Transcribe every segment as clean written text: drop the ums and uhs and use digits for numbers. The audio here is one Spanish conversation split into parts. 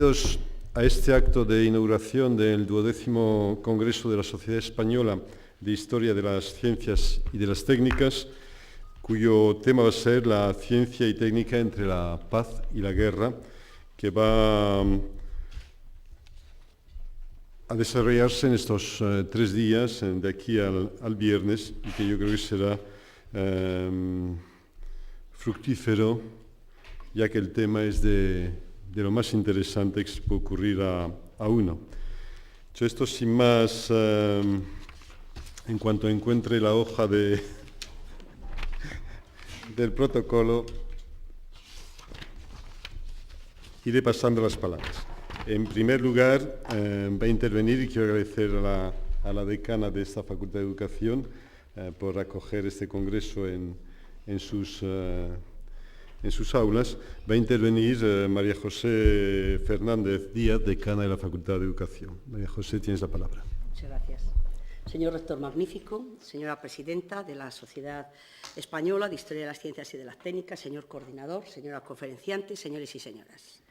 Bienvenidos a este acto de inauguración del 12º Congreso de la Sociedad Española de Historia de las Ciencias y de las Técnicas, cuyo tema va a ser la ciencia y técnica entre la paz y la guerra, que va a desarrollarse en estos 3 días, de aquí al viernes, y que yo creo que será fructífero, ya que el tema es de lo más interesante que se puede ocurrir a uno. Dicho esto, sin más, en cuanto encuentre la hoja del protocolo, iré pasando las palabras. En primer lugar, va a intervenir, y quiero agradecer a la decana de esta Facultad de Educación por acoger este congreso en sus aulas. Va a intervenir María José Fernández Díaz, decana de la Facultad de Educación. María José, tienes la palabra. Muchas gracias. Señor rector magnífico, señora presidenta de la Sociedad Española de Historia de las Ciencias y de las Técnicas, señor coordinador, señora conferenciante, señores y señoras.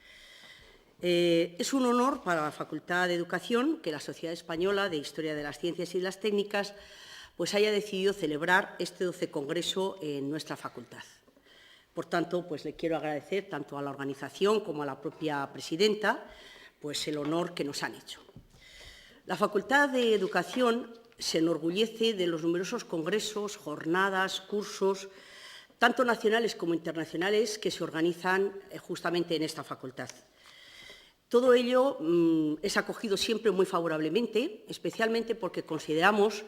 Es un honor para la Facultad de Educación que la Sociedad Española de Historia de las Ciencias y de las Técnicas pues haya decidido celebrar este 12º Congreso en nuestra facultad. Por tanto, pues le quiero agradecer tanto a la organización como a la propia presidenta pues el honor que nos han hecho. La Facultad de Educación se enorgullece de los numerosos congresos, jornadas, cursos, tanto nacionales como internacionales, que se organizan justamente en esta facultad. Todo ello es acogido siempre muy favorablemente, especialmente porque consideramos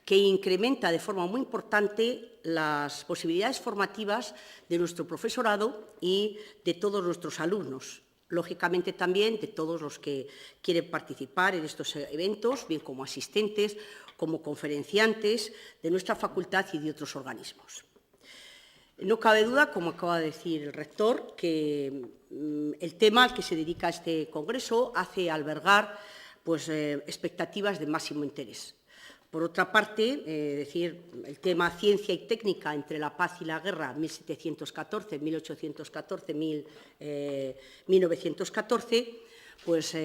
que incrementa de forma muy importante las posibilidades formativas de nuestro profesorado y de todos nuestros alumnos. Lógicamente también de todos los que quieren participar en estos eventos, bien como asistentes, como conferenciantes de nuestra facultad y de otros organismos. No cabe duda, como acaba de decir el rector, que el tema al que se dedica este congreso hace albergar pues, expectativas de máximo interés. Por otra parte, decir el tema ciencia y técnica entre la paz y la guerra, 1714, 1814, 1914, pues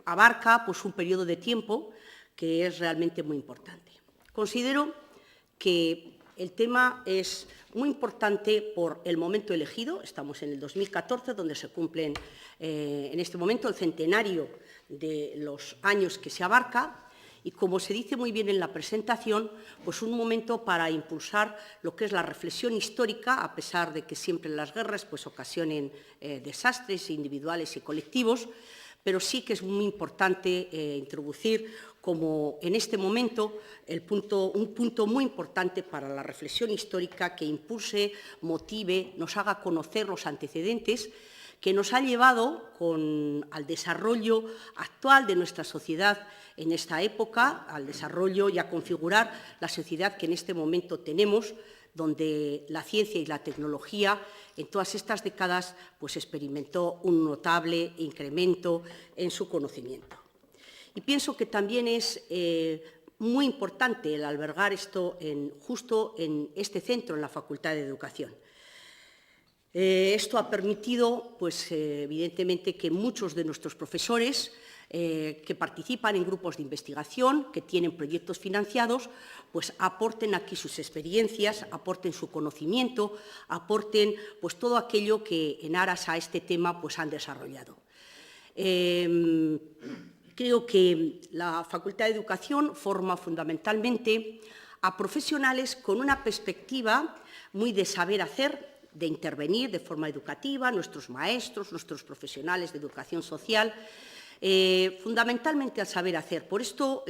abarca pues, un periodo de tiempo que es realmente muy importante. Considero que el tema es muy importante por el momento elegido. Estamos en el 2014, donde se cumplen en este momento el centenario de los años que se abarca, y como se dice muy bien en la presentación, pues un momento para impulsar lo que es la reflexión histórica, a pesar de que siempre las guerras pues, ocasionen desastres individuales y colectivos, pero sí que es muy importante introducir como en este momento un punto muy importante para la reflexión histórica que impulse, motive, nos haga conocer los antecedentes que nos ha llevado al desarrollo actual de nuestra sociedad en esta época, al desarrollo y a configurar la sociedad que en este momento tenemos, donde la ciencia y la tecnología en todas estas décadas pues, experimentó un notable incremento en su conocimiento. Y pienso que también es muy importante el albergar esto justo en este centro, en la Facultad de Educación. Esto ha permitido, pues, evidentemente, que muchos de nuestros profesores que participan en grupos de investigación, que tienen proyectos financiados, pues aporten aquí sus experiencias, aporten su conocimiento, aporten pues, todo aquello que en aras a este tema pues, han desarrollado. Creo que la Facultad de Educación forma fundamentalmente a profesionales con una perspectiva muy de saber hacer, de intervenir de forma educativa, nuestros maestros, nuestros profesionales de educación social, fundamentalmente al saber hacer. Por esto,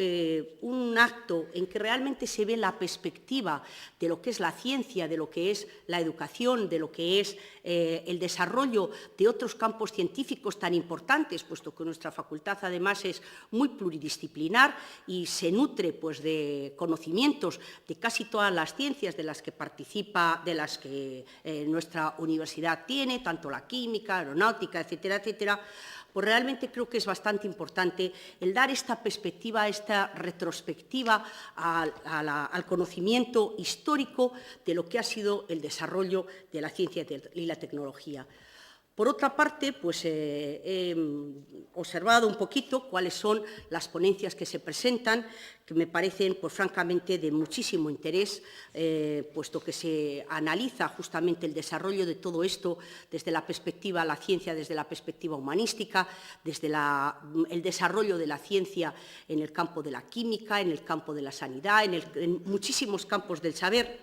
un acto en que realmente se ve la perspectiva de lo que es la ciencia, de lo que es la educación, de lo que es el desarrollo de otros campos científicos tan importantes, puesto que nuestra facultad además es muy pluridisciplinar y se nutre pues, de conocimientos de casi todas las ciencias de las que participa, de las que nuestra universidad tiene, tanto la química, aeronáutica, etcétera, etcétera. Pues realmente creo que es bastante importante el dar esta perspectiva, esta retrospectiva al conocimiento histórico de lo que ha sido el desarrollo de la ciencia y la tecnología. Por otra parte, pues he observado un poquito cuáles son las ponencias que se presentan, que me parecen, pues francamente, de muchísimo interés, puesto que se analiza justamente el desarrollo de todo esto desde la perspectiva, la ciencia desde la perspectiva humanística, desde el desarrollo de la ciencia en el campo de la química, en el campo de la sanidad, en muchísimos campos del saber.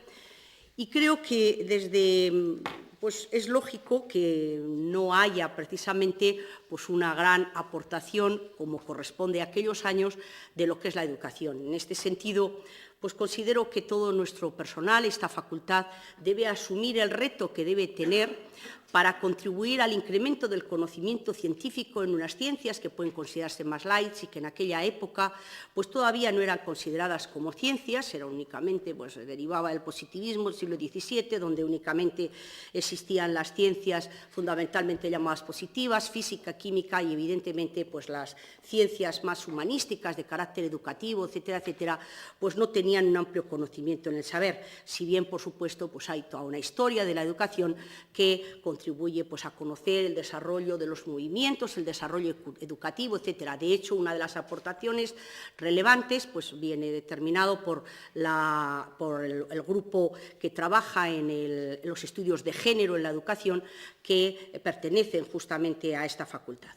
Y creo que pues es lógico que no haya precisamente pues una gran aportación, como corresponde a aquellos años, de lo que es la educación. En este sentido, pues considero que todo nuestro personal, esta facultad, debe asumir el reto que debe tener para contribuir al incremento del conocimiento científico en unas ciencias que pueden considerarse más light y que en aquella época pues todavía no eran consideradas como ciencias, era únicamente, pues derivaba del positivismo del siglo XVII, donde únicamente existían las ciencias fundamentalmente llamadas positivas, física, química y evidentemente pues las ciencias más humanísticas de carácter educativo, etcétera, etcétera, pues no tenían un amplio conocimiento en el saber, si bien por supuesto pues hay toda una historia de la educación que contribuye pues, a conocer el desarrollo de los movimientos, el desarrollo educativo, etcétera. De hecho, una de las aportaciones relevantes pues, viene determinado por el grupo que trabaja en los estudios de género en la educación, que pertenecen justamente a esta facultad.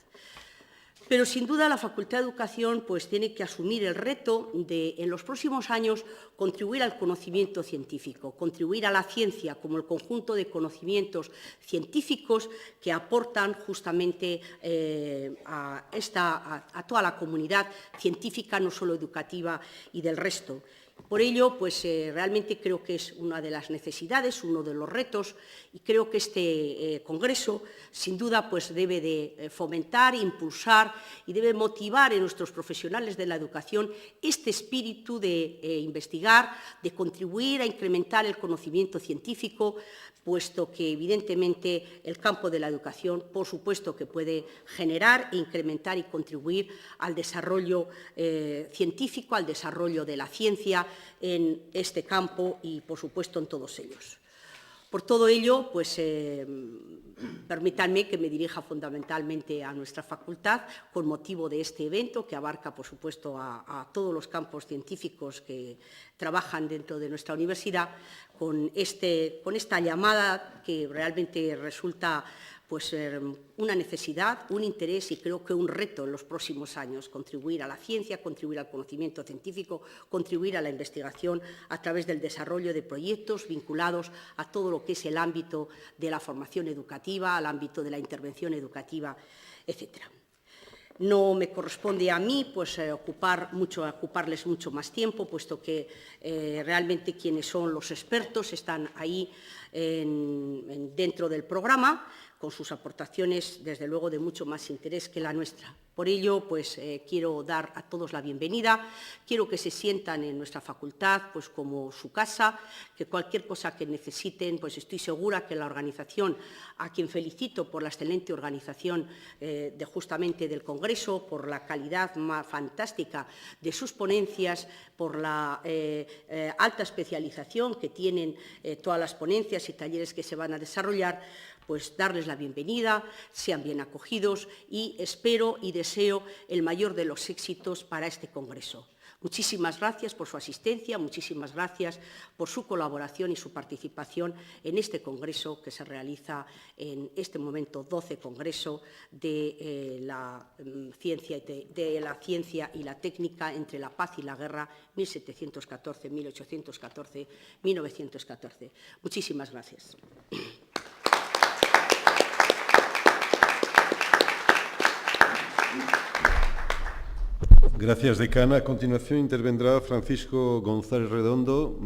Pero, sin duda, la Facultad de Educación pues, tiene que asumir el reto de, en los próximos años, contribuir al conocimiento científico, contribuir a la ciencia como el conjunto de conocimientos científicos que aportan justamente a toda la comunidad científica, no solo educativa y del resto. Por ello, pues realmente creo que es una de las necesidades, uno de los retos, y creo que este congreso, sin duda, pues debe de fomentar, impulsar y debe motivar en nuestros profesionales de la educación este espíritu de investigar, de contribuir a incrementar el conocimiento científico, puesto que, evidentemente, el campo de la educación, por supuesto, que puede generar, incrementar y contribuir al desarrollo científico, al desarrollo de la ciencia en este campo y, por supuesto, en todos ellos. Por todo ello, pues, permítanme que me dirija fundamentalmente a nuestra facultad con motivo de este evento que abarca, por supuesto, a todos los campos científicos que trabajan dentro de nuestra universidad, con esta llamada que realmente resulta pues, una necesidad, un interés y creo que un reto en los próximos años, contribuir a la ciencia, contribuir al conocimiento científico, contribuir a la investigación a través del desarrollo de proyectos vinculados a todo lo que es el ámbito de la formación educativa, al ámbito de la intervención educativa, etcétera. No me corresponde a mí pues, ocuparles mucho más tiempo, puesto que realmente quienes son los expertos están ahí dentro del programa, con sus aportaciones, desde luego, de mucho más interés que la nuestra. Por ello, pues, quiero dar a todos la bienvenida, quiero que se sientan en nuestra facultad pues, como su casa, que cualquier cosa que necesiten, pues estoy segura que la organización, a quien felicito por la excelente organización justamente del Congreso, por la calidad más fantástica de sus ponencias, por la alta especialización que tienen todas las ponencias y talleres que se van a desarrollar, pues darles la bienvenida, sean bien acogidos y espero y deseo el mayor de los éxitos para este congreso. Muchísimas gracias por su asistencia, muchísimas gracias por su colaboración y su participación en este congreso que se realiza en este momento 12 congreso de la ciencia y la técnica entre la paz y la guerra 1714, 1814, Muchísimas gracias. Gracias, decana. A continuación intervendrá Francisco González Redondo,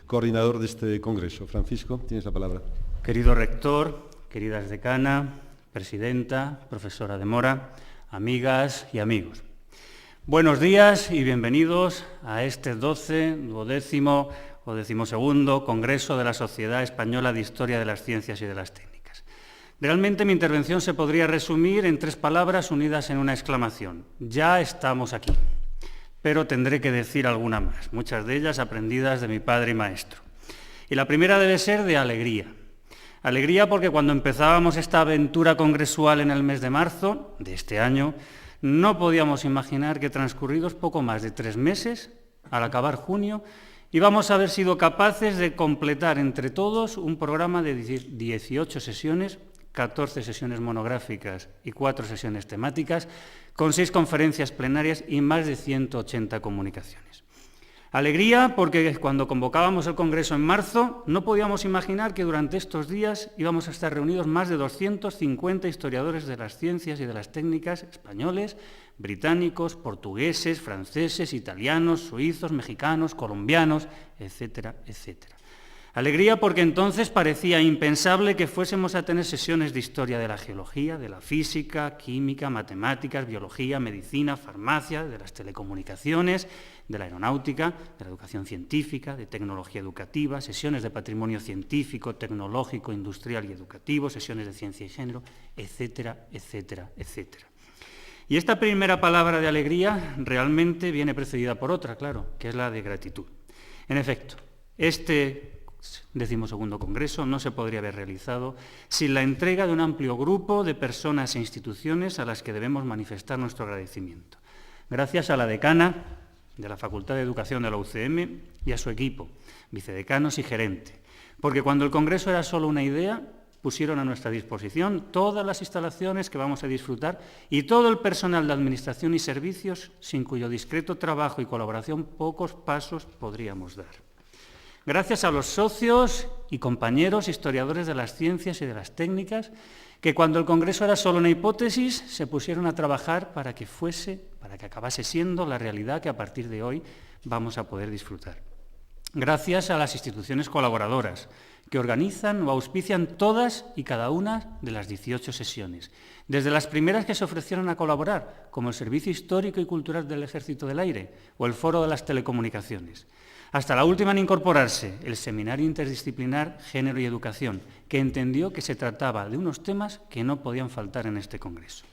coordinador de este congreso. Francisco, tienes la palabra. Querido rector, queridas decana, presidenta, profesora de Mora, amigas y amigos. Buenos días y bienvenidos a este 12º o 12º Congreso de la Sociedad Española de Historia de las Ciencias y de las Técnicas. Realmente mi intervención se podría resumir en 3 palabras unidas en una exclamación. Ya estamos aquí. Pero tendré que decir alguna más, muchas de ellas aprendidas de mi padre y maestro. Y la primera debe ser de alegría. Alegría porque cuando empezábamos esta aventura congresual en el mes de marzo de este año, no podíamos imaginar que transcurridos poco más de 3 meses, al acabar junio, íbamos a haber sido capaces de completar entre todos un programa de 18 sesiones, 14 sesiones monográficas y 4 sesiones temáticas, con 6 conferencias plenarias y más de 180 comunicaciones. Alegría porque cuando convocábamos el Congreso en marzo no podíamos imaginar que durante estos días íbamos a estar reunidos más de 250 historiadores de las ciencias y de las técnicas españoles, británicos, portugueses, franceses, italianos, suizos, mexicanos, colombianos, etcétera, etcétera. Alegría porque entonces parecía impensable que fuésemos a tener sesiones de historia de la geología, de la física, química, matemáticas, biología, medicina, farmacia, de las telecomunicaciones, de la aeronáutica, de la educación científica, de tecnología educativa, sesiones de patrimonio científico, tecnológico, industrial y educativo, sesiones de ciencia y género, etcétera, etcétera, etcétera. Y esta primera palabra de alegría realmente viene precedida por otra, claro, que es la de gratitud. En efecto, este 12º Congreso no se podría haber realizado sin la entrega de un amplio grupo de personas e instituciones a las que debemos manifestar nuestro agradecimiento. Gracias a la decana de la Facultad de Educación de la UCM y a su equipo, vicedecanos y gerente, porque cuando el Congreso era solo una idea, pusieron a nuestra disposición todas las instalaciones que vamos a disfrutar y todo el personal de administración y servicios sin cuyo discreto trabajo y colaboración pocos pasos podríamos dar. Gracias a los socios y compañeros historiadores de las ciencias y de las técnicas que cuando el Congreso era solo una hipótesis se pusieron a trabajar para que acabase siendo la realidad que a partir de hoy vamos a poder disfrutar. Gracias a las instituciones colaboradoras que organizan o auspician todas y cada una de las 18 sesiones, desde las primeras que se ofrecieron a colaborar, como el Servicio Histórico y Cultural del Ejército del Aire o el Foro de las Telecomunicaciones, hasta la última en incorporarse, el Seminario Interdisciplinar Género y Educación, que entendió que se trataba de unos temas que no podían faltar en este Congreso.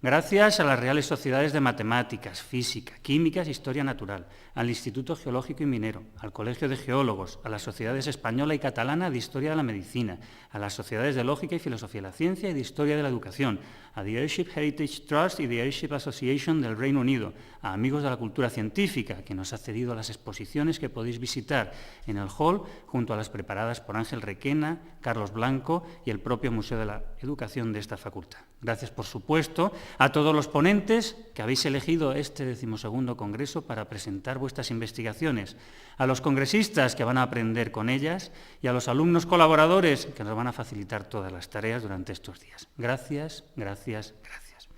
Gracias a las Reales Sociedades de Matemáticas, Física, Químicas e Historia Natural, al Instituto Geológico y Minero, al Colegio de Geólogos, a las Sociedades Española y Catalana de Historia de la Medicina, a las Sociedades de Lógica y Filosofía de la Ciencia y de Historia de la Educación, a The Airship Heritage Trust y The Airship Association del Reino Unido, a Amigos de la Cultura Científica, que nos ha cedido las exposiciones que podéis visitar en el hall, junto a las preparadas por Ángel Requena, Carlos Blanco y el propio Museo de la Educación de esta facultad. Gracias, por supuesto, a todos los ponentes que habéis elegido este 12º Congreso para presentar vuestras investigaciones, a los congresistas que van a aprender con ellas y a los alumnos colaboradores que nos van a facilitar todas las tareas durante estos días. Gracias, gracias, gracias.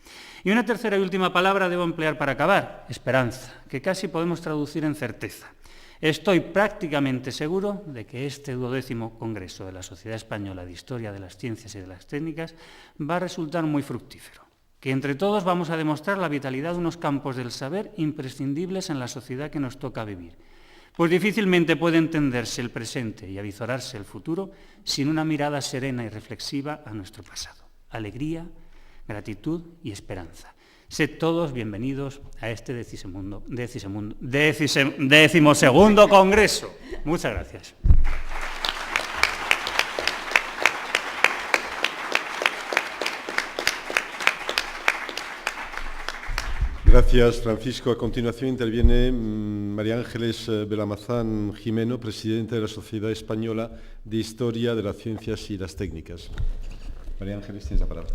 Y una tercera y última palabra debo emplear para acabar, esperanza, que casi podemos traducir en certeza. Estoy prácticamente seguro de que este 12º Congreso de la Sociedad Española de Historia de las Ciencias y de las Técnicas va a resultar muy fructífero, que entre todos vamos a demostrar la vitalidad de unos campos del saber imprescindibles en la sociedad que nos toca vivir, pues difícilmente puede entenderse el presente y avizorarse el futuro sin una mirada serena y reflexiva a nuestro pasado. Alegría, gratitud y esperanza. Sed todos bienvenidos a este 12º Congreso. Muchas gracias. Gracias, Francisco. A continuación interviene María Ángeles Belamazán Jimeno, presidenta de la Sociedad Española de Historia de las Ciencias y las Técnicas. María Ángeles, tienes la palabra.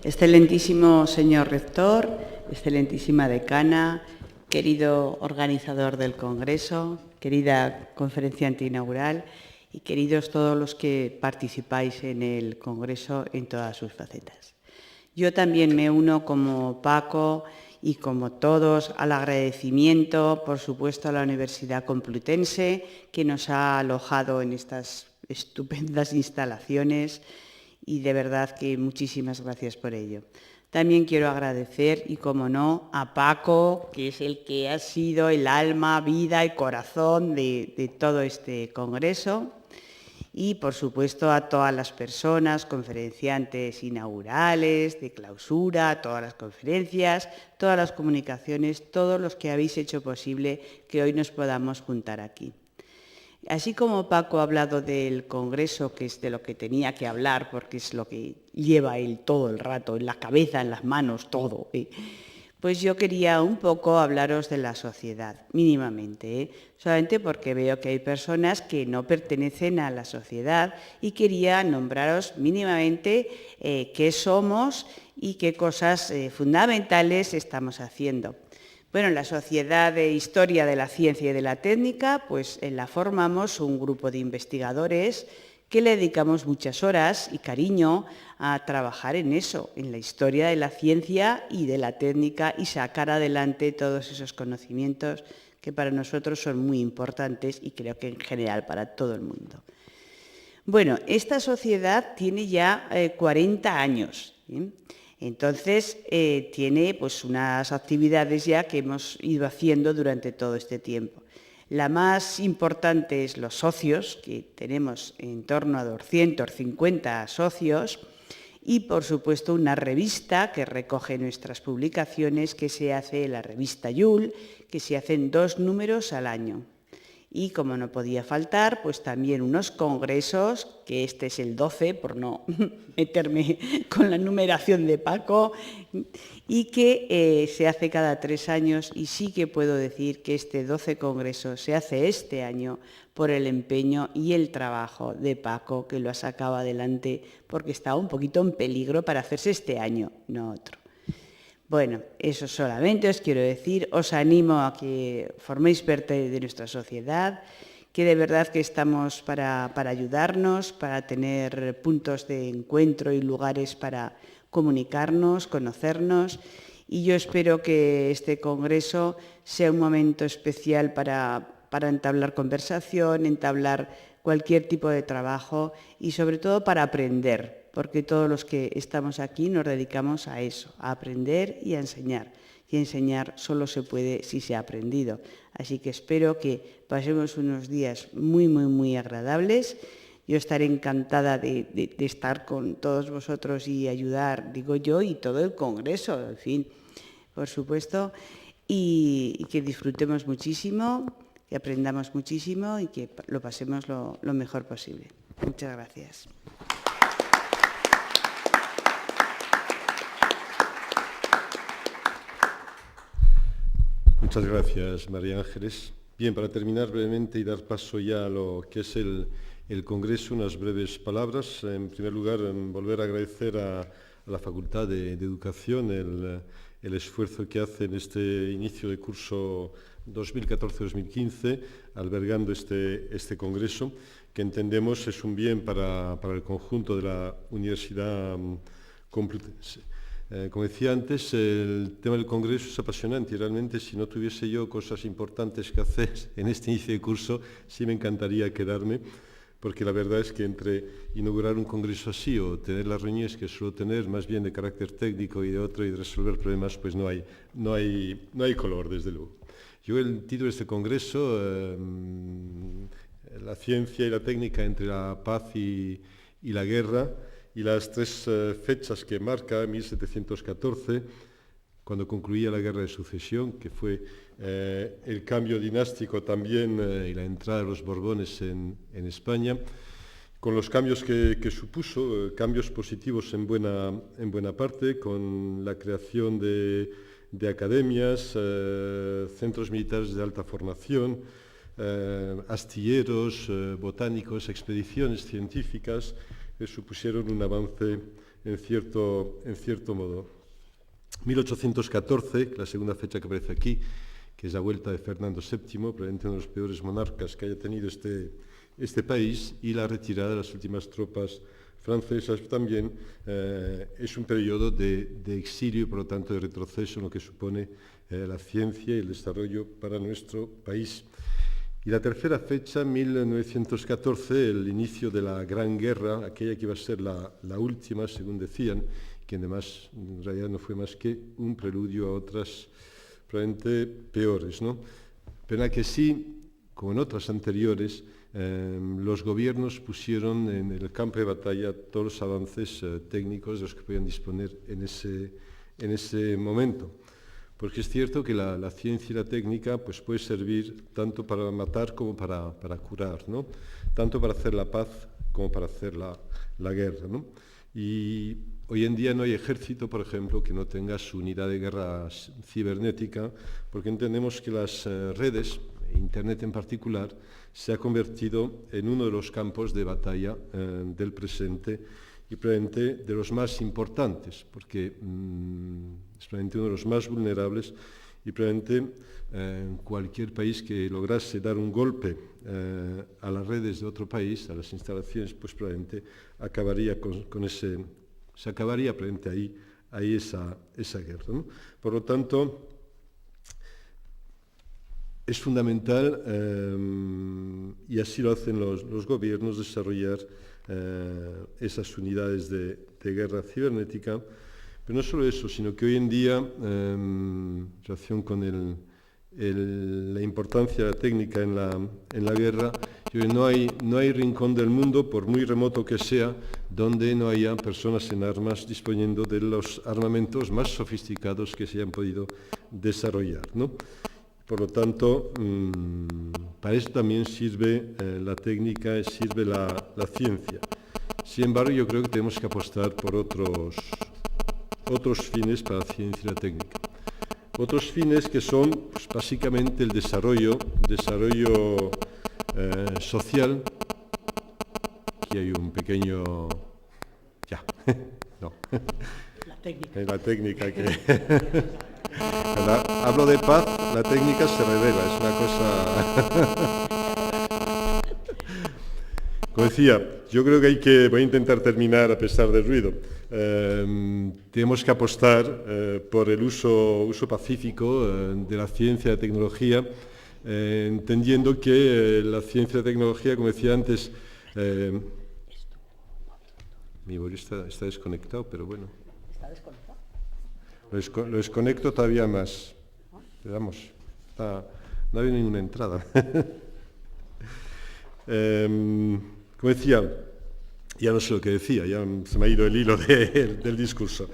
Excelentísimo señor rector, excelentísima decana, querido organizador del Congreso, querida conferenciante inaugural y queridos todos los que participáis en el Congreso en todas sus facetas. Yo también me uno como Paco y como todos al agradecimiento, por supuesto, a la Universidad Complutense que nos ha alojado en estas estupendas instalaciones y de verdad que muchísimas gracias por ello. También quiero agradecer, y como no, a Paco, que es el que ha sido el alma, vida y corazón de todo este congreso, y por supuesto a todas las personas, conferenciantes inaugurales, de clausura, todas las conferencias, todas las comunicaciones, todos los que habéis hecho posible que hoy nos podamos juntar aquí. Así como Paco ha hablado del Congreso, que es de lo que tenía que hablar, porque es lo que lleva él todo el rato, en la cabeza, en las manos, todo, pues yo quería un poco hablaros de la sociedad, mínimamente, solamente porque veo que hay personas que no pertenecen a la sociedad y quería nombraros mínimamente qué somos y qué cosas fundamentales estamos haciendo. Bueno, la Sociedad de Historia de la Ciencia y de la Técnica, pues la formamos un grupo de investigadores que le dedicamos muchas horas y cariño a trabajar en eso, en la historia de la ciencia y de la técnica y sacar adelante todos esos conocimientos que para nosotros son muy importantes y creo que en general para todo el mundo. Bueno, esta sociedad tiene ya 40 años, ¿sí? Entonces, tiene pues, unas actividades ya que hemos ido haciendo durante todo este tiempo. La más importante es los socios, que tenemos en torno a 250 socios, y por supuesto una revista que recoge nuestras publicaciones, que se hace la revista Yul, que se hacen 2 números al año. Y como no podía faltar, pues también unos congresos, que este es el 12, por no meterme con la numeración de Paco, y que se hace cada 3 años, y sí que puedo decir que este 12 congreso se hace este año por el empeño y el trabajo de Paco, que lo ha sacado adelante porque estaba un poquito en peligro para hacerse este año, no otro. Bueno, eso solamente os quiero decir, os animo a que forméis parte de nuestra sociedad, que de verdad que estamos para ayudarnos, para tener puntos de encuentro y lugares para comunicarnos, conocernos, y yo espero que este congreso sea un momento especial para entablar conversación, entablar cualquier tipo de trabajo y sobre todo para aprender, porque todos los que estamos aquí nos dedicamos a eso, a aprender y a enseñar. Y enseñar solo se puede si se ha aprendido. Así que espero que pasemos unos días muy, muy, muy agradables. Yo estaré encantada de estar con todos vosotros y ayudar, digo yo, y todo el congreso, en fin, por supuesto, y que disfrutemos muchísimo, que aprendamos muchísimo y que lo pasemos lo mejor posible. Muchas gracias. Muchas gracias, María Ángeles. Bien, para terminar brevemente y dar paso ya a lo que es el Congreso, unas breves palabras. En primer lugar, volver a agradecer a la Facultad de Educación el esfuerzo que hace en este inicio de curso 2014-2015, albergando este Congreso, que entendemos es un bien para el conjunto de la Universidad Complutense. Como decía antes, el tema del Congreso es apasionante y realmente si no tuviese yo cosas importantes que hacer en este inicio de curso, sí me encantaría quedarme, porque la verdad es que entre inaugurar un Congreso así o tener las reuniones que suelo tener, más bien de carácter técnico y de otro, y de resolver problemas, pues no hay color, desde luego. Yo el título de este Congreso, la ciencia y la técnica entre la paz y la guerra, y las 3 fechas que marca, 1714, cuando concluía la Guerra de Sucesión, que fue el cambio dinástico también y la entrada de los Borbones en España, con los cambios que supuso, cambios positivos en buena parte, con la creación de academias, centros militares de alta formación, astilleros, botánicos, expediciones científicas, que supusieron un avance en cierto modo. 1814, la segunda fecha que aparece aquí, que es la vuelta de Fernando VII, probablemente uno de los peores monarcas que haya tenido este país, y la retirada de las últimas tropas francesas también, es un periodo de exilio y por lo tanto de retroceso en lo que supone la ciencia y el desarrollo para nuestro país. Y la tercera fecha, 1914, el inicio de la Gran Guerra, aquella que iba a ser la última, según decían, que además en realidad no fue más que un preludio a otras probablemente peores, ¿no? Pero que sí, como en otras anteriores, los gobiernos pusieron en el campo de batalla todos los avances técnicos de los que podían disponer en ese momento. porque es cierto que la ciencia y la técnica pues, puede servir tanto para matar como para curar, ¿no? Tanto para hacer la paz como para hacer la guerra, ¿no? Y hoy en día no hay ejército, por ejemplo, que no tenga su unidad de guerra cibernética, porque entendemos que las redes, Internet en particular, se ha convertido en uno de los campos de batalla del presente y probablemente de los más importantes, porque es probablemente uno de los más vulnerables y probablemente cualquier país que lograse dar un golpe a las redes de otro país, a las instalaciones, pues probablemente acabaría se acabaría probablemente ahí esa guerra, ¿no? Por lo tanto, es fundamental, y así lo hacen los gobiernos, desarrollar esas unidades de guerra cibernética, pero no solo eso, sino que hoy en día, en relación con la importancia de la técnica en la guerra, no hay rincón del mundo, por muy remoto que sea, donde no haya personas en armas disponiendo de los armamentos más sofisticados que se hayan podido desarrollar, ¿no? Por lo tanto, para eso también sirve la técnica, sirve la ciencia. Sin embargo, yo creo que tenemos que apostar por otros fines para la ciencia y la técnica. Otros fines que son pues, básicamente el desarrollo social. Aquí hay un pequeño... Ya, no. La técnica que... Cuando hablo de paz, la técnica se revela, es una cosa... Como decía, yo creo que voy a intentar terminar a pesar del ruido. Tenemos que apostar por el uso pacífico de la ciencia y la tecnología, entendiendo que la ciencia y la tecnología, como decía antes, mi móvil está desconectado, pero bueno. ¿Está desconectado? Lo desconecto todavía más. Pero vamos, no había ninguna entrada. Como decía, ya no sé lo que decía, ya se me ha ido el hilo del discurso.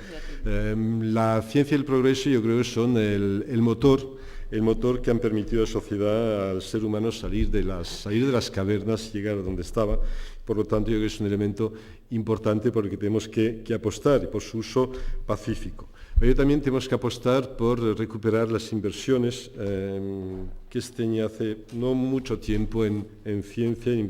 La ciencia y el progreso yo creo que son el motor que han permitido a la sociedad, al ser humano, salir de las cavernas y llegar a donde estaba. Por lo tanto, yo creo que es un elemento importante por el que tenemos que apostar y por su uso pacífico. Pero también tenemos que apostar por recuperar las inversiones que se tenían hace no mucho tiempo en ciencia, en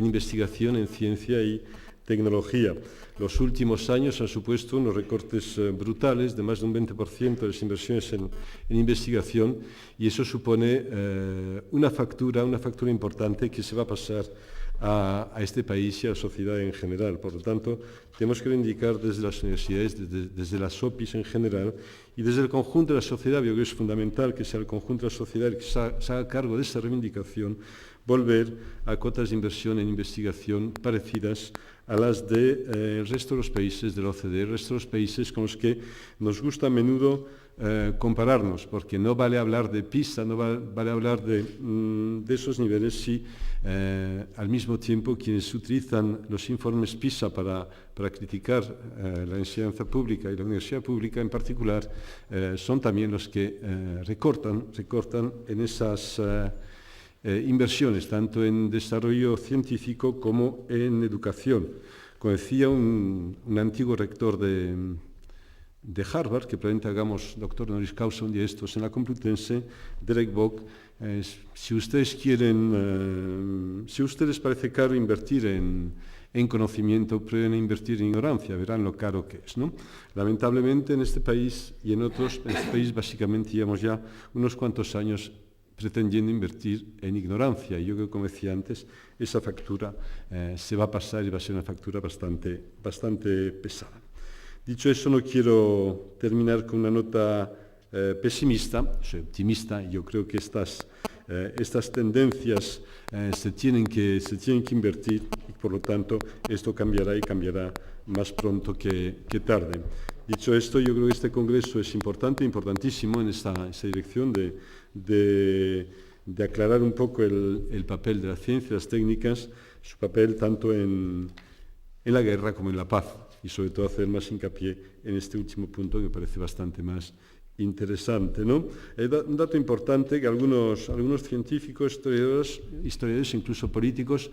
investigación, en ciencia y tecnología. Los últimos años han supuesto unos recortes brutales de más de un 20% de las inversiones en investigación, y eso supone una factura importante que se va a pasar a este país y a la sociedad en general. Por lo tanto, tenemos que reivindicar desde las universidades, desde las OPIs en general y desde el conjunto de la sociedad. Yo creo que es fundamental que sea el conjunto de la sociedad el que se haga cargo de esa reivindicación, volver a cotas de inversión en investigación parecidas a las del resto de los países de la OCDE, el resto de los países con los que nos gusta a menudo compararnos, porque no vale hablar de PISA, no vale hablar de esos niveles si al mismo tiempo quienes utilizan los informes PISA para criticar la enseñanza pública y la universidad pública en particular son también los que recortan en esas inversiones, tanto en desarrollo científico como en educación. Como decía un antiguo rector de Harvard, que probablemente hagamos doctor honoris causa un día estos en la Complutense, Derek Bock, si ustedes parece caro invertir en conocimiento, prueben a invertir en ignorancia, verán lo caro que es, ¿no? Lamentablemente en este país y en otros, en este país básicamente llevamos ya unos cuantos años pretendiendo invertir en ignorancia, y yo creo que, como decía antes, esa factura se va a pasar y va a ser una factura bastante pesada. Dicho eso, no quiero terminar con una nota pesimista, soy optimista. Yo creo que estas tendencias se tienen que invertir, y por lo tanto esto cambiará, y cambiará más pronto que tarde. Dicho esto, yo creo que este congreso es importantísimo en esa dirección de aclarar un poco el papel de la ciencia y las técnicas, su papel tanto en la guerra como en la paz, y sobre todo hacer más hincapié en este último punto, que me parece bastante más interesante, ¿no? Un dato importante que algunos científicos, historiadores, incluso políticos,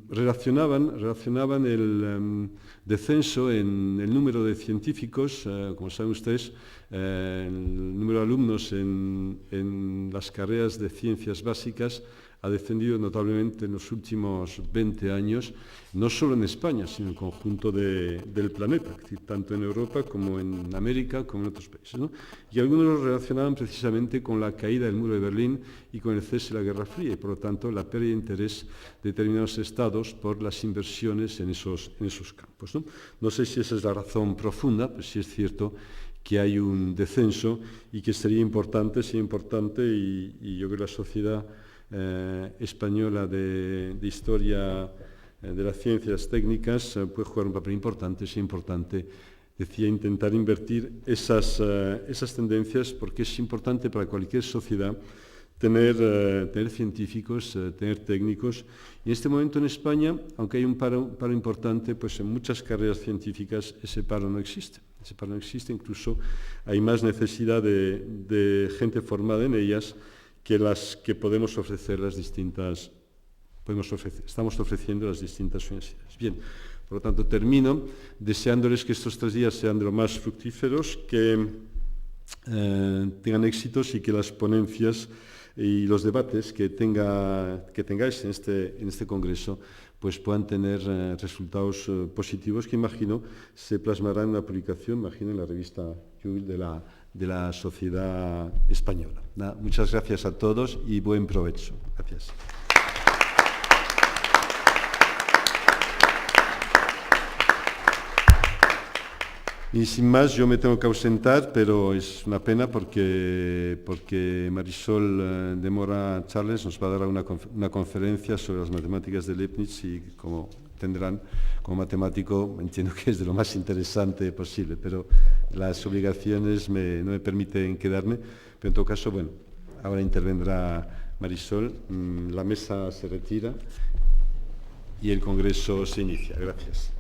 relacionaban el descenso en el número de científicos, como saben ustedes, el número de alumnos en las carreras de ciencias básicas ha descendido notablemente en los últimos 20 años, no solo en España, sino en el conjunto del planeta, es decir, tanto en Europa como en América, como en otros países, ¿no? Y algunos lo relacionaban precisamente con la caída del muro de Berlín y con el cese de la Guerra Fría, y por lo tanto la pérdida de interés de determinados estados por las inversiones en esos campos, ¿no? No sé si esa es la razón profunda, pero sí es cierto que hay un descenso y que sería importante y yo creo que la sociedad española de historia de las ciencias técnicas puede jugar un papel importante. Es importante, decía, intentar invertir esas tendencias, porque es importante para cualquier sociedad tener científicos, tener técnicos. Y en este momento en España, aunque hay un paro importante, pues en muchas carreras científicas ese paro no existe. Incluso hay más necesidad de gente formada en ellas que las que estamos ofreciendo las distintas universidades. Bien, por lo tanto termino deseándoles que estos 3 días sean de lo más fructíferos, que tengan éxitos y que las ponencias y los debates que tengáis en este congreso pues puedan tener resultados positivos que imagino se plasmarán en una publicación, imagino, en la revista Jubil de la Sociedad Española. Nada, muchas gracias a todos y buen provecho. Gracias. Y sin más, yo me tengo que ausentar, pero es una pena porque Marisol de Mora Charles nos va a dar una conferencia sobre las matemáticas de Leibniz y, como tendrán, como matemático, entiendo que es de lo más interesante posible, pero las obligaciones no me permiten quedarme. Pero en todo caso, bueno, ahora intervendrá Marisol, la mesa se retira y el congreso se inicia. Gracias.